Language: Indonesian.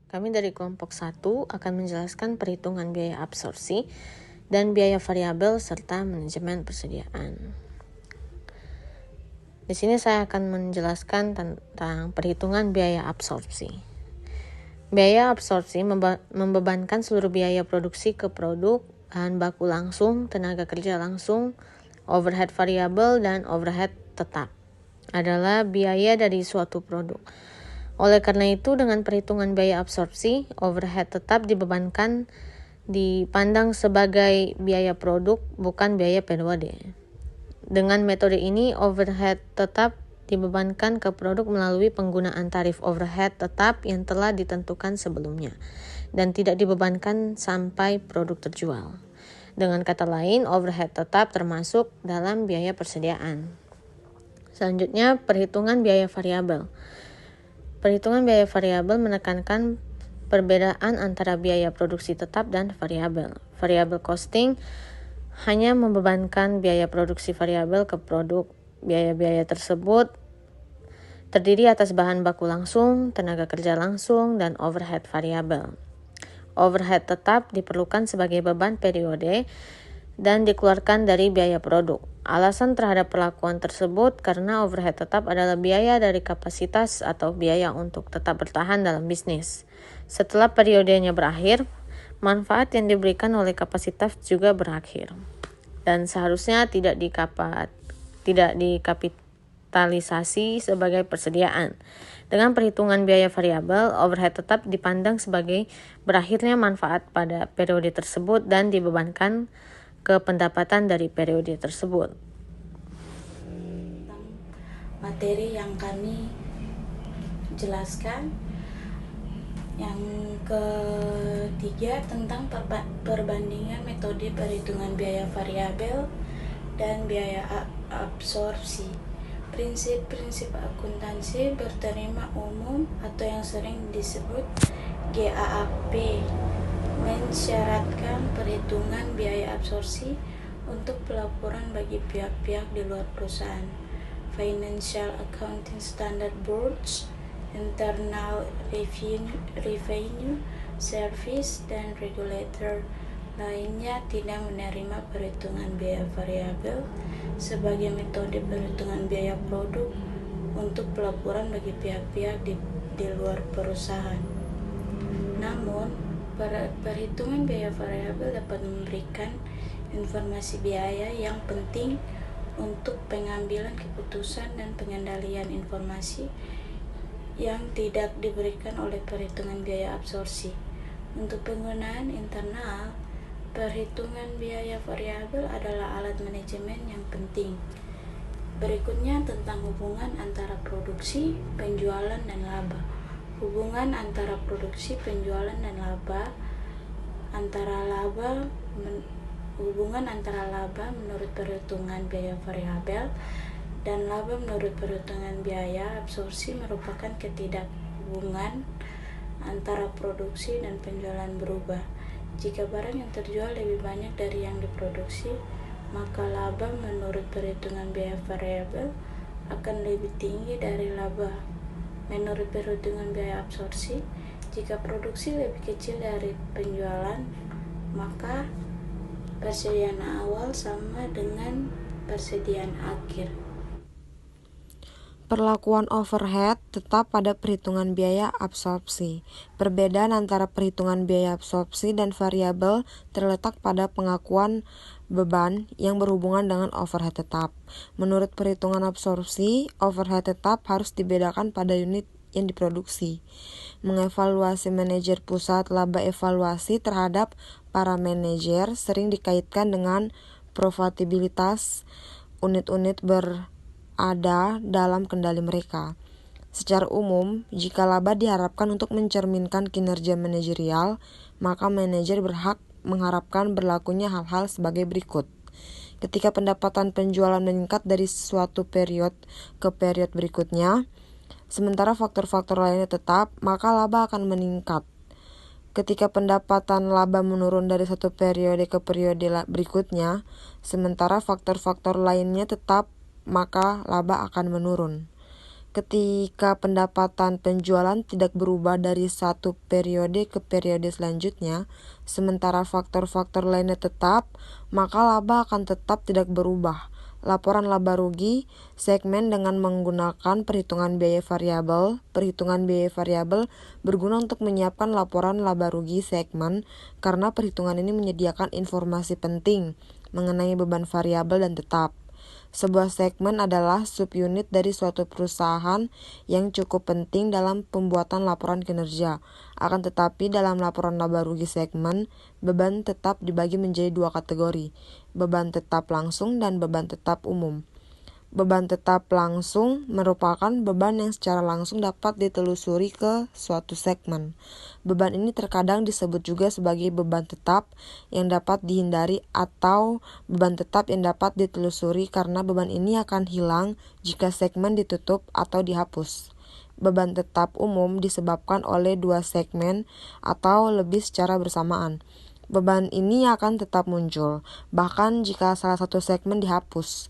Kami dari kelompok 1 akan menjelaskan perhitungan biaya absorpsi dan biaya variabel serta manajemen persediaan. Di sini saya akan menjelaskan tentang perhitungan biaya absorpsi. Biaya absorpsi membebankan seluruh biaya produksi ke produk, bahan baku langsung, tenaga kerja langsung, overhead variabel, dan overhead tetap adalah biaya dari suatu produk. Oleh karena itu, dengan perhitungan biaya absorpsi, overhead tetap dipandang sebagai biaya produk, bukan biaya P2D. Dengan metode ini, overhead tetap dibebankan ke produk melalui penggunaan tarif overhead tetap yang telah ditentukan sebelumnya, dan tidak dibebankan sampai produk terjual. Dengan kata lain, overhead tetap termasuk dalam biaya persediaan. Selanjutnya, perhitungan biaya variabel. Perhitungan biaya variabel menekankan perbedaan antara biaya produksi tetap dan variabel. Variabel costing hanya membebankan biaya produksi variabel ke produk. Biaya-biaya tersebut terdiri atas bahan baku langsung, tenaga kerja langsung, dan overhead variabel. Overhead tetap diperlukan sebagai beban periode dan dikeluarkan dari biaya produk. Alasan terhadap perlakuan tersebut karena overhead tetap adalah biaya dari kapasitas atau biaya untuk tetap bertahan dalam bisnis. Setelah periodenya berakhir, manfaat yang diberikan oleh kapasitas juga berakhir dan seharusnya tidak dikapitalisasi sebagai persediaan. Dengan perhitungan biaya variabel, overhead tetap dipandang sebagai berakhirnya manfaat pada periode tersebut dan dibebankan ke pendapatan dari periode tersebut. Materi yang kami jelaskan, yang ketiga tentang perbandingan metode perhitungan biaya variabel dan biaya absorpsi. Prinsip-prinsip akuntansi berterima umum atau yang sering disebut GAAP mensyaratkan perhitungan biaya absorpsi untuk pelaporan bagi pihak-pihak di luar perusahaan. Financial Accounting Standard Boards, Internal Revenue Service, dan regulator lainnya tidak menerima perhitungan biaya variabel sebagai metode perhitungan biaya produk untuk pelaporan bagi pihak-pihak di luar perusahaan. Namun, perhitungan biaya variabel dapat memberikan informasi biaya yang penting untuk pengambilan keputusan dan pengendalian informasi yang tidak diberikan oleh perhitungan biaya absorpsi. Untuk penggunaan internal, perhitungan biaya variabel adalah alat manajemen yang penting. Berikutnya tentang hubungan antara produksi, penjualan, dan laba. Hubungan antara produksi, penjualan, dan laba hubungan antara laba menurut perhitungan biaya variabel dan laba menurut perhitungan biaya absorpsi merupakan ketidakhubungan antara produksi dan penjualan berubah. Jika barang yang terjual lebih banyak dari yang diproduksi, maka laba menurut perhitungan biaya variabel akan lebih tinggi dari laba menurut perhitungan biaya absorpsi. Jika produksi lebih kecil dari penjualan, maka persediaan awal sama dengan persediaan akhir. Perlakuan overhead tetap pada perhitungan biaya absorpsi. Perbedaan antara perhitungan biaya absorpsi dan variabel terletak pada pengakuan beban yang berhubungan dengan overhead tetap. Menurut perhitungan absorpsi, overhead tetap harus dibedakan pada unit yang diproduksi. Mengevaluasi manajer pusat laba evaluasi terhadap para manajer sering dikaitkan dengan profitabilitas unit-unit berada dalam kendali mereka. Secara umum, jika laba diharapkan untuk mencerminkan kinerja manajerial, maka manajer berhak mengharapkan berlakunya hal-hal sebagai berikut. Ketika pendapatan penjualan meningkat dari suatu periode ke periode berikutnya, sementara faktor-faktor lainnya tetap, maka laba akan meningkat. Ketika pendapatan laba menurun dari satu periode ke periode berikutnya, sementara faktor-faktor lainnya tetap, maka laba akan menurun. Ketika pendapatan penjualan tidak berubah dari satu periode ke periode selanjutnya, sementara faktor-faktor lainnya tetap, maka laba akan tetap tidak berubah. Laporan laba rugi segmen dengan menggunakan perhitungan biaya variabel. Perhitungan biaya variabel berguna untuk menyiapkan laporan laba rugi segmen karena perhitungan ini menyediakan informasi penting mengenai beban variabel dan tetap. Sebuah segmen adalah subunit dari suatu perusahaan yang cukup penting dalam pembuatan laporan kinerja. Akan tetapi dalam laporan laba rugi segmen, beban tetap dibagi menjadi dua kategori, beban tetap langsung dan beban tetap umum. Beban tetap langsung merupakan beban yang secara langsung dapat ditelusuri ke suatu segmen. Beban ini terkadang disebut juga sebagai beban tetap yang dapat dihindari atau beban tetap yang dapat ditelusuri karena beban ini akan hilang jika segmen ditutup atau dihapus. Beban tetap umum disebabkan oleh dua segmen atau lebih secara bersamaan. Beban ini akan tetap muncul, bahkan jika salah satu segmen dihapus.